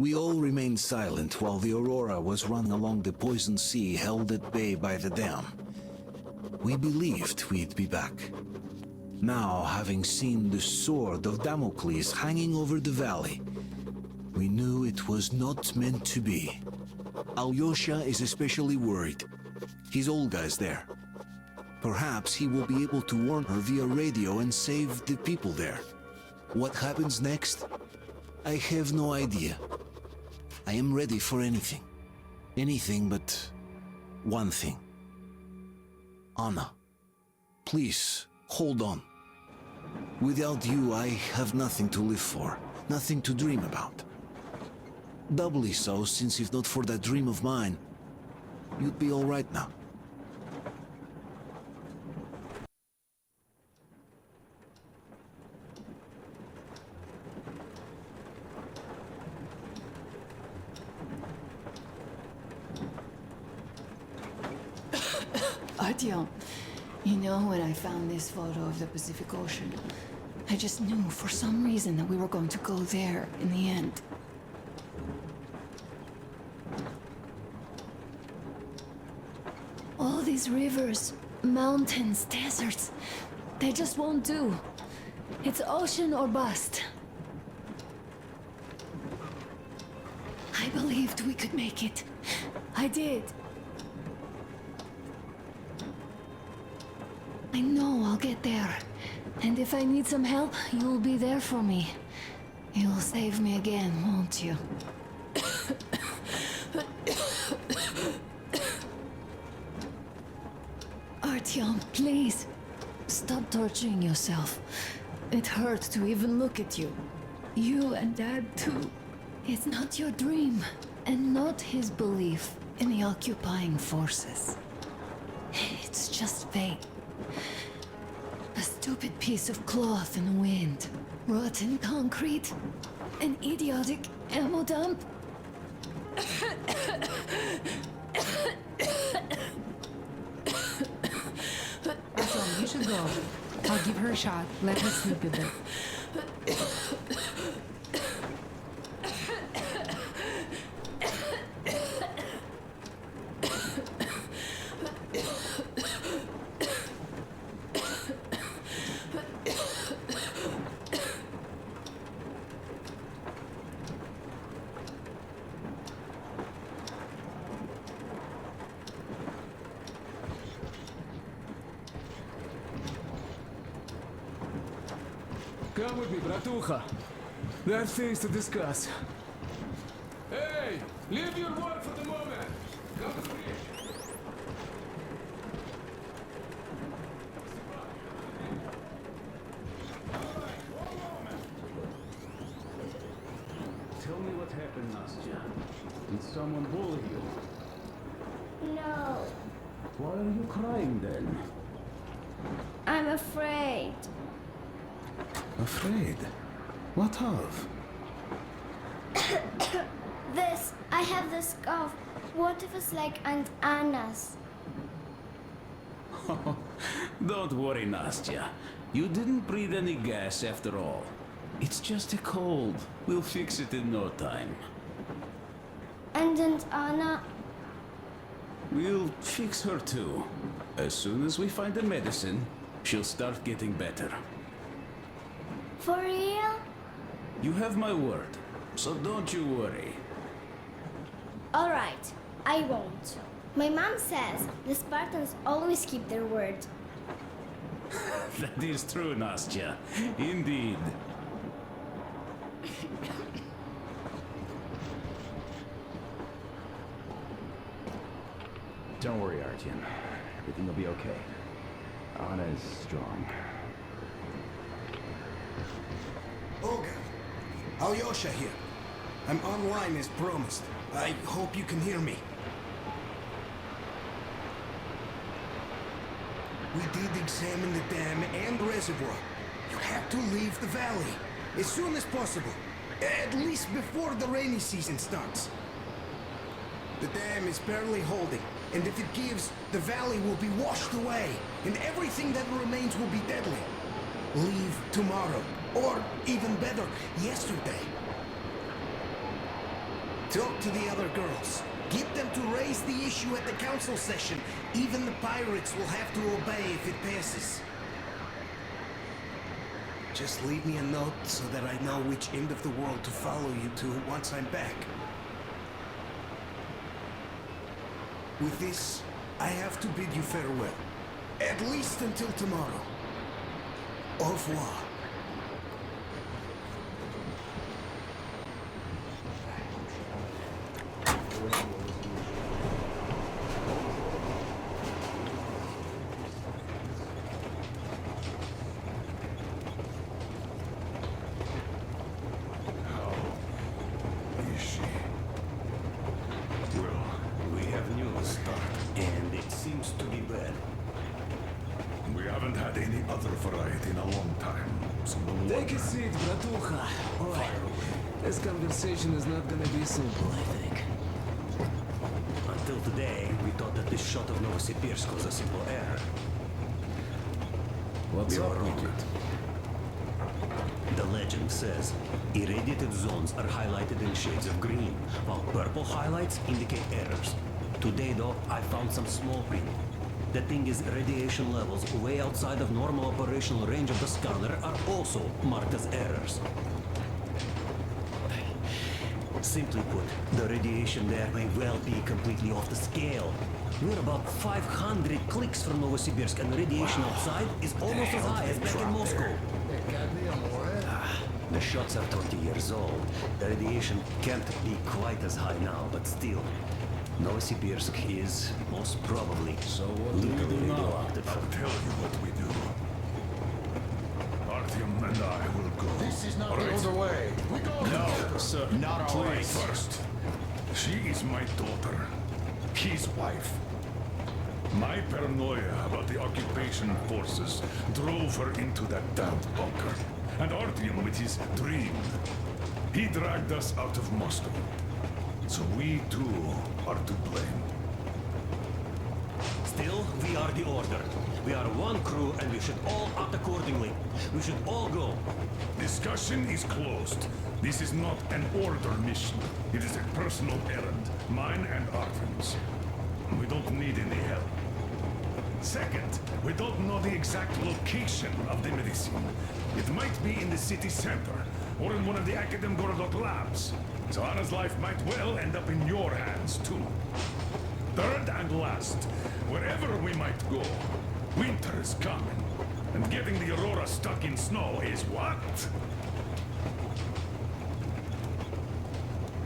We all remained silent while the Aurora was running along the poison sea held at bay by the dam. We believed we'd be back. Now, having seen the sword of Damocles hanging over the valley, we knew it was not meant to be. Alyosha is especially worried. His Olga is there. Perhaps he will be able to warn her via radio and save the people there. What happens next? I have no idea. I am ready for anything. Anything but one thing. Anna, please, hold on. Without you, I have nothing to live for, nothing to dream about. Doubly so, since if not for that dream of mine, you'd be all right now. Artyom, you know, when I found this photo of the Pacific Ocean, I just knew for some reason that we were going to go there in the end. All these rivers, mountains, deserts, they just won't do. It's ocean or bust. I believed we could make it. I did. I know I'll get there. And if I need some help, you'll be there for me. You'll save me again, won't you? Artyom, please. Stop torturing yourself. It hurts to even look at you. You and Dad, too. It's not your dream, and not his belief in the occupying forces. It's just fate. A stupid piece of cloth in the wind. Rotten concrete. An idiotic ammo dump. Artyom, you should go. I'll give her a shot. Let her sleep a bit. Come with me, bratucha. There are things to discuss. Hey! Leave your work for the moment! Come with me! Tell me what happened, Nastya. Did someone bully you? No, Why are you crying then? I'm afraid. Afraid? What of? I have this cough. What if it's like Aunt Anna's? Don't worry, Nastya. You didn't breathe any gas after all. It's just a cold. We'll fix it in no time. And Aunt Anna? We'll fix her too. As soon as we find the medicine, she'll start getting better. For real? You have my word, so don't you worry. All right, I won't. My mom says the Spartans always keep their word. That is true, Nastya. Indeed. Don't worry, Artyom. Everything will be okay. Anna is strong. Olga, Alyosha here. I'm online as promised. I hope you can hear me. We did examine the dam and reservoir. You have to leave the valley as soon as possible. At least before the rainy season starts. The dam is barely holding, and if it gives, the valley will be washed away, and everything that remains will be deadly. Leave tomorrow, or even better, yesterday. Talk to the other girls. Get them to raise the issue at the council session. Even the pirates will have to obey if it passes. Just leave me a note so that I know which end of the world to follow you to once I'm back. With this, I have to bid you farewell. At least until tomorrow. Au revoir. Take a seat, bratucha. This conversation is not gonna be simple, I think. Until today, we thought that this shot of Novosibirsk was a simple error. What's We up were with wrong. it? The legend says irradiated zones are highlighted in shades of green, while purple highlights indicate errors. Today, though, I found some small print. The thing is, radiation levels way outside of normal operational range of the scanner are also marked as errors. Simply put, the radiation there may well be completely off the scale. We're about 500 clicks from Novosibirsk, and the radiation outside is almost as high as back in Moscow. The shots are 20 years old. The radiation can't be quite as high now, but still. Novosibirsk is most probably So what do we do literally now? radioactive. I'll tell you what we do. Artyom and I will go. This is not All the right? other way. We go No, together. sir. Not our way. First, she is my daughter, his wife. My paranoia about the occupation forces drove her into that damned bunker. And Artyom with his dream. He dragged us out of Moscow. So we too are to blame. Still, we are the Order. We are one crew and we should all act accordingly. We should all go. Discussion is closed. This is not an order mission. It is a personal errand, mine and Artyom's. We don't need any help. Second, we don't know the exact location of the medicine. It might be in the city center, or in one of the Academ Gorodok labs. So Anna's life might well end up in your hands, too. Third and last, wherever we might go, winter is coming. And getting the Aurora stuck in snow is what?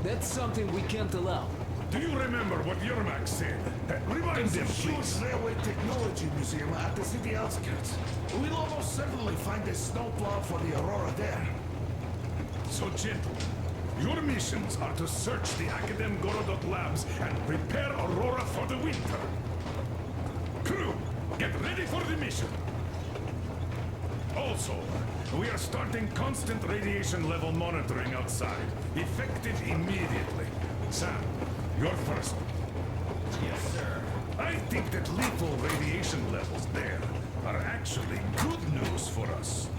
That's something we can't allow. Do you remember what Yermak said? Remind them, please. Railway Technology Museum at the city outskirts. We'll almost certainly find a snowplow for the Aurora there. So, gentlemen, your missions are to search the Academ Gorodok labs and prepare Aurora for the winter. Crew, get ready for the mission. Also, we are starting constant radiation level monitoring outside, effective immediately. Sam, you're first. Yes, sir. I think that lethal radiation levels there are actually good news for us.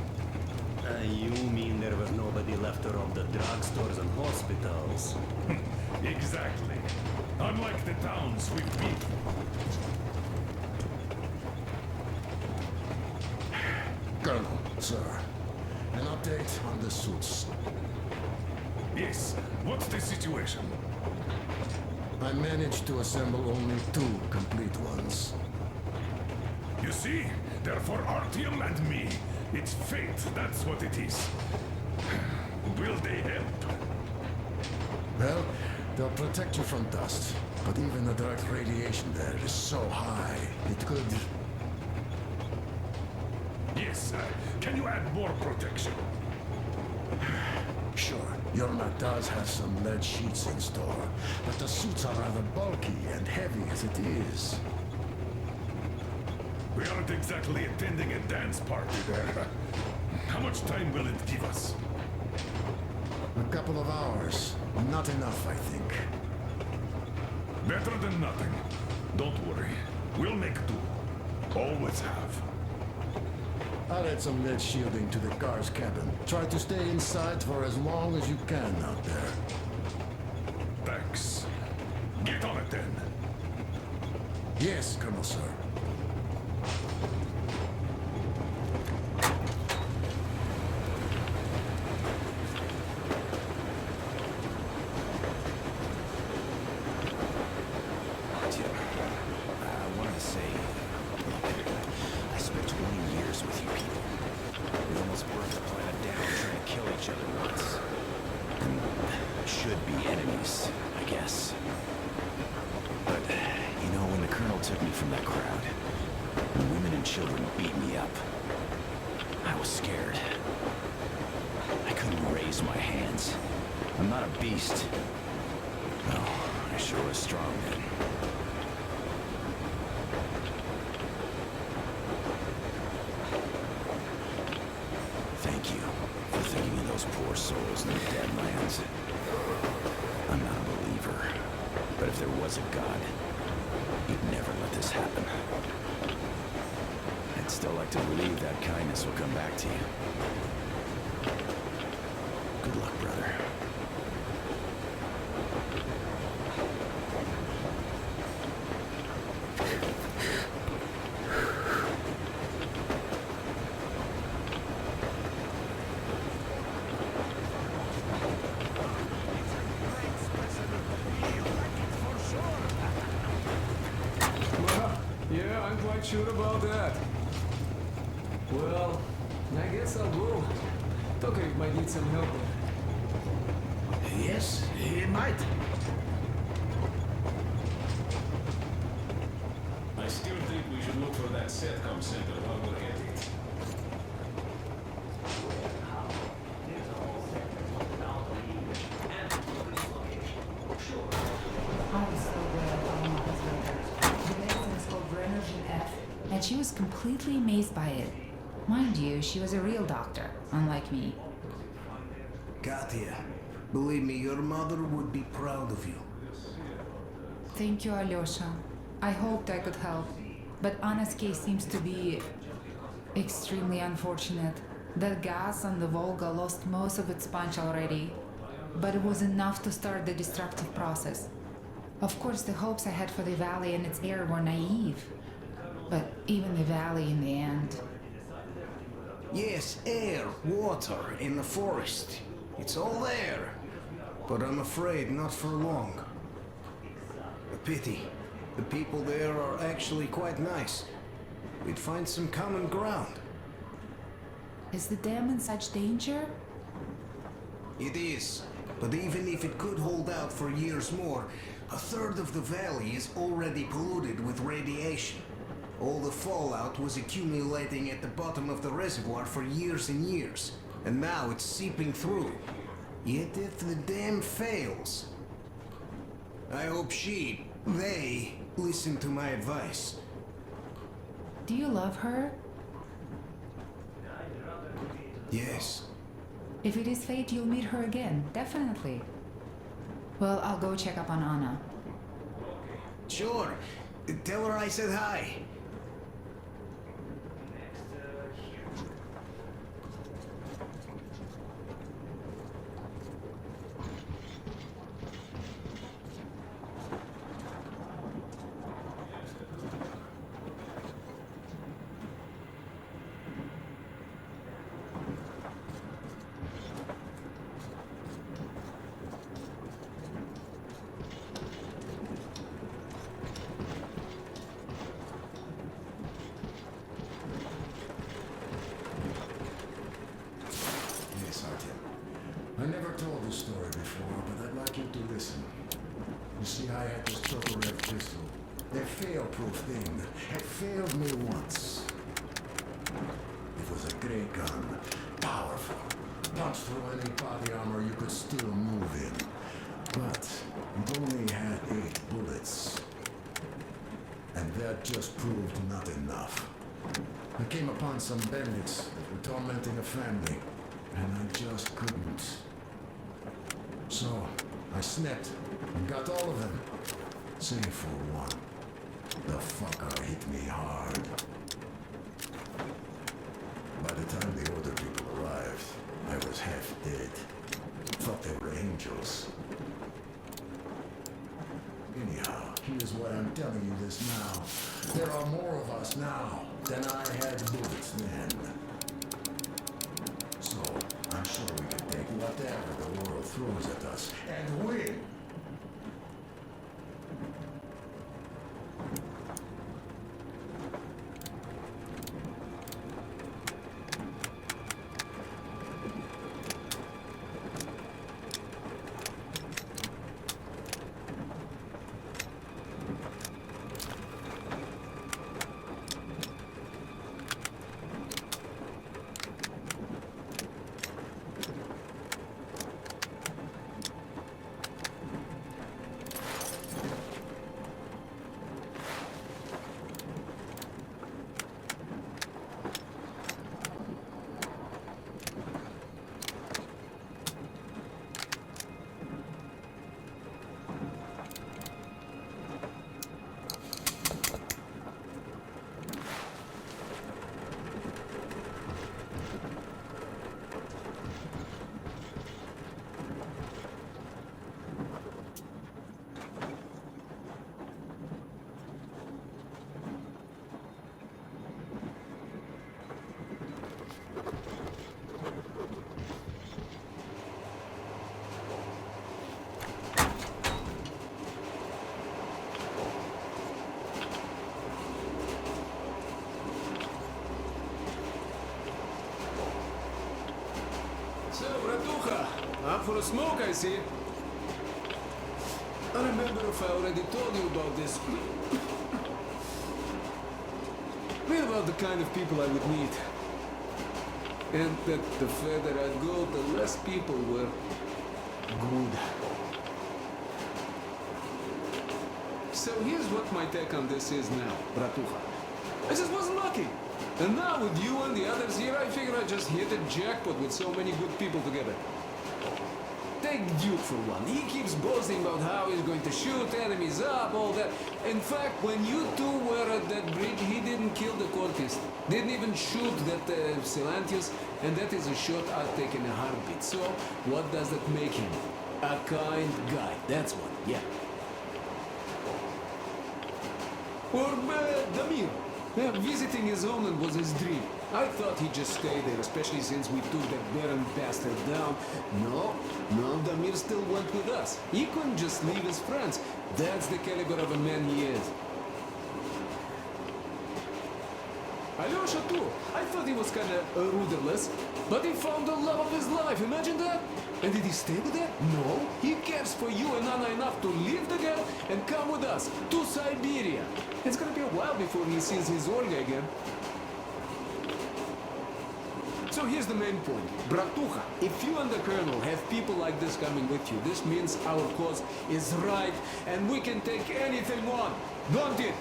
You mean there was nobody left to rob the drugstores and hospitals? Exactly. Unlike the towns we've beat. Colonel, sir. An update on the suits. Yes, what's the situation? I managed to assemble only 2 complete ones. You see, they're for Artyom and me. It's fate, that's what it is. Will they help? Well, they'll protect you from dust. But even the direct radiation there is so high, it could... Yes, can you add more protection? Sure, Yermak does have some lead sheets in store, but the suits are rather bulky and heavy as it is. We aren't exactly attending a dance party there. How much time will it give us? A couple of hours. Not enough, I think. Better than nothing. Don't worry. We'll make do. Always have. I'll add some lead shielding to the car's cabin. Try to stay inside for as long as you can out there. Thanks. Yes, Colonel, sir. Artyom, I wanted to say, I spent 20 years with you people. We almost burnt the planet down trying to kill each other once. And should be enemies, I guess. But, you know, when the Colonel took me from that crowd, and women and children beat me up, I was scared. I couldn't raise my hands. I'm not a beast. No, I sure was strong then. Thank you for thinking of those poor souls in the dead lands. I'm not a believer, but if there was a God, he'd never let this happen. I'd still like to believe that kindness will come back to you. Good luck, brother. Well, yeah, I'm quite sure about that. Well, I guess I'll go. Tokarev might need some help. Yes, he might. I still think we should look for that SETCOM center while we're at it. I was so glad I found out this later. The medicine is called Renergen F, and she was completely amazed by it. Mind you, she was a real doctor, unlike me. Katya, believe me, your mother would be proud of you. Thank you, Alyosha. I hoped I could help, but Anna's case seems to be extremely unfortunate. That gas on the Volga lost most of its punch already, but it was enough to start the destructive process. Of course, the hopes I had for the valley and its air were naive, but even the valley in the end. Yes, air, water, in the forest. It's all there. But I'm afraid not for long. A pity. The people there are actually quite nice. We'd find some common ground. Is the dam in such danger? It is. But even if it could hold out for years more, a third of the valley is already polluted with radiation. All the fallout was accumulating at the bottom of the reservoir for years and years, and now it's seeping through. Yet if the dam fails, I hope they listen to my advice. Do you love her? Yes. If it is fate, you'll meet her again, definitely. Well, I'll go check up on Anna. Sure. Tell her I said hi. I never told this story before, but I'd like you to listen. You see, I had this Tokarev pistol. That fail-proof thing had failed me once. It was a great gun, powerful. Punched through any body armor you could still move in. But it only had 8 bullets. And that just proved not enough. I came upon some bandits that were tormenting a family, and I just couldn't. So, I snapped and got all of them, save for one. The fucker hit me hard. By the time the other people arrived, I was half dead. Thought they were angels. Anyhow, he is what I'm telling you this now. There are more of us now than I had bullets then. So, I'm sure we can take whatever the world throws at us and win. So, Bratucha, up for a smoke, I see. I remember if I already told you about this. Read about the kind of people I would meet. And that the further I'd go, the less people were good. So here's what my take on this is now, Bratucha. I just wasn't lucky. And now with you and the others here, I figure I just hit a jackpot with so many good people together. Take Duke for one. He keeps boasting about how he's going to shoot enemies up, all that. In fact, when you two were at that bridge, he didn't kill the cultist. Didn't even shoot that Silantius, and that is a shot I'd take in a heartbeat. So, what does that make him? A kind guy. That's what, yeah. Or Damir. Yeah, visiting his homeland was his dream. I thought he'd just stay there, especially since we took that Baron bastard down. No, Damir still went with us. He couldn't just leave his friends. That's the caliber of a man he is. Alyosha too. I thought he was kinda rudderless, but he found the love of his life, imagine that? And did he stay with her? No, he cares for you and Anna enough to leave the girl and come with us to Siberia. It's gonna be a while before he sees his Volga again. So here's the main point. Bratucha, if you and the Colonel have people like this coming with you, this means our cause is right and we can take anything on, don't it?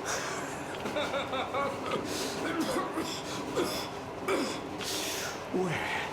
Well...